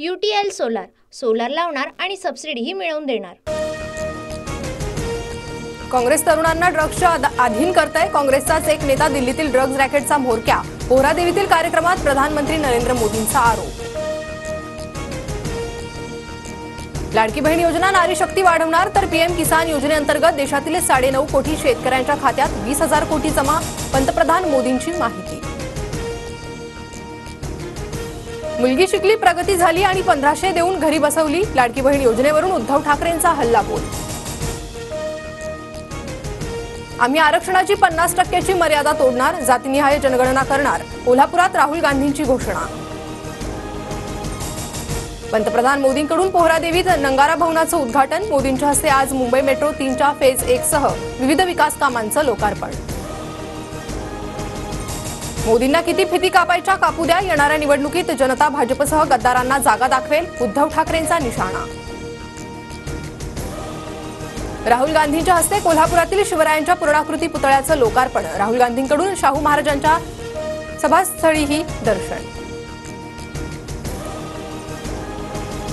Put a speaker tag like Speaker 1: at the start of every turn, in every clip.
Speaker 1: UTL solar solar लावणार आणि सबसिडीही मिळवून देणार।
Speaker 2: काँग्रेस तरुणांना ड्रग्सच्या अधीन करतय। काँग्रेसचाच एक नेता दिल्लीतील ड्रग्ज रॅकेटचा म्होरक्या। पोहरादेवीतील कार्यक्रमात प्रधानमंत्री नरेंद्र मोदींचा आरोप। लाडकी बहीण योजना नारी शक्ती वाढवणार तर पीएम किसान योजनेअंतर्गत देशातील 9.5 कोटी शेतकऱ्यांच्या खात्यात 20,000 कोटी जमा। पंतप्रधान मोदींची माहिती। मुलगी शिकली, प्रगती झाली आणि 1500 देऊन घरी बसवली। लाडकी बहीण योजनेवरून उद्धव ठाकरेंचा हल्लाबोल। आम्ही आरक्षणाची 50% मर्यादा तोडणार, जातीनिहाय जनगणना करणार। कोल्हापुरात राहुल गांधींची घोषणा। पंतप्रधान मोदींकडून पोहरादेवीत नंगारा भवनाचं उद्घाटन। मोदींच्या हस्ते आज मुंबई मेट्रो 3च्या फेज 1 सह विविध विकास कामांचं लोकार्पण। मोदींना किती फिती कापायच्या कापू द्या, येणाऱ्या निवडणुकीत जनता भाजपसह गद्दारांना जागा दाखवेल, उद्धव ठाकरेंचा निशाणा। राहुल गांधींच्या हस्ते कोल्हापुरातील शिवरायांच्या पूर्णाकृती पुतळ्याचं लोकार्पण। राहुल गांधींकडून शाहू महाराजांच्या सभास्थळीही दर्शन।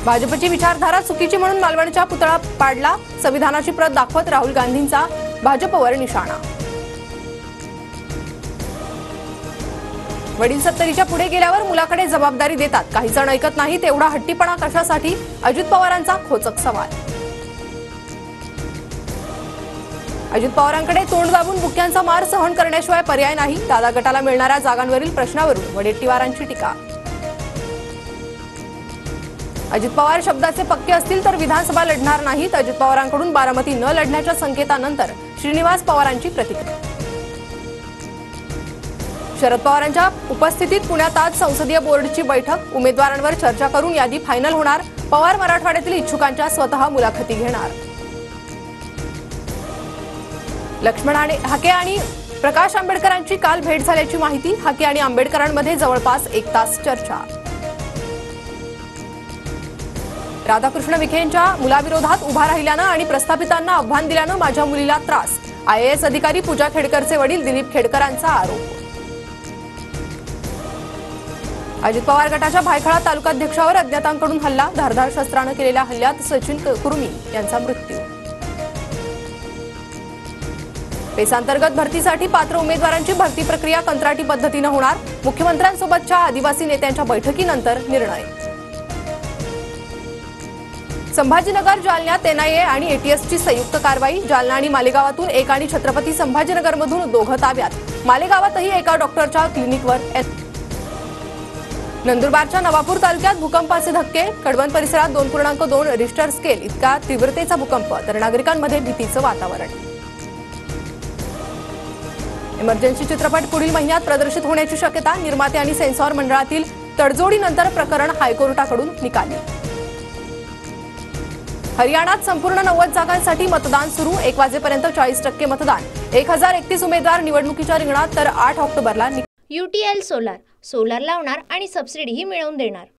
Speaker 2: भाजपची विचारधारा चुकीची म्हणून मालवणच्या पुतळा पाडला। संविधानाची प्रत दाखवत राहुल गांधींचा भाजपवर निशाणा। वडील 70च्या पुढे गेल्यावर मुलाकडे जबाबदारी देतात, काही जण ऐकत नाहीत, एवढा हट्टीपणा कशासाठी? अजित पवारांचा खोचक सवाल। अजित पवारांकडे तोंड दाबून बुक्क्यांचा मार सहन करण्याशिवाय पर्याय नाही। दादा गटाला मिळणाऱ्या जागांवरील प्रश्नावरून वडेट्टीवारांची टीका। अजित पवार शब्दाचे पक्के असतील तर विधानसभा लढणार नाहीत। अजित पवारांकडून बारामती न लढण्याच्या संकेतानंतर श्रीनिवास पवारांची प्रतिक्रिया। शरद पवारांच्या उपस्थितीत पुण्यात आज संसदीय बोर्डची बैठक। उमेदवारांवर चर्चा करून यादी फायनल होणार। पवार मराठवाड्यातील इच्छुकांच्या स्वतः मुलाखती घेणार। लक्ष्मण हाके आणि प्रकाश आंबेडकरांची काल भेट झाल्याची माहिती। हाके आणि आंबेडकरांमध्ये जवळपास 1 तास चर्चा। राधाकृष्ण विखेंच्या मुलाविरोधात उभा राहिल्यानं आणि प्रस्थापितांना आव्हान दिल्यानं माझ्या मुलीला त्रास। IAS अधिकारी पूजा खेडकरचे वडील दिलीप खेडकरांचा आरोप। अजित पवार गटाच्या भायखळा तालुकाध्यक्षावर अज्ञातांकडून हल्ला। धारदार शस्त्रानं केलेल्या हल्ल्यात सचिन कुर्मी यांचा मृत्यू। पेसांतर्गत भरतीसाठी पात्र उमेदवारांची भरती प्रक्रिया कंत्राटी पद्धतीनं होणार। मुख्यमंत्र्यांसोबतच्या आदिवासी नेत्यांच्या बैठकीनंतर निर्णय। संभाजीनगर जालन्यात NIA आणि ATSची संयुक्त कारवाई। जालना आणि मालेगावातून एक आणि छत्रपती संभाजीनगरमधून 2 ताब्यात। मालेगावातही एका डॉक्टरच्या क्लिनिकवर। नंदुरबारच्या नवापूर तालुक्यात भूकंपाचे धक्के। कडवण परिसरात 2.2 रिश्टर स्केल इतका तीव्रतेचा भूकंप, तर नागरिकांमध्ये भीतीचं वातावरण। इमर्जन्सी चित्रपट पुढील महिन्यात प्रदर्शित होण्याची शक्यता। निर्माते आणि सेन्सॉर मंडळातील तडजोडीनंतर प्रकरण हायकोर्टाकडून निकाली। हरियाणात संपूर्ण 90 जागांसाठी मतदान सुरू। 1 वाजेपर्यंत 40% मतदान। 1031 उमेदवार निवडणुकीच्या रिंगणात, तर 8 ऑक्टोबरला
Speaker 1: UTL सोलार सोलार लावणार आणि सबसिडीही मिळवून देणार।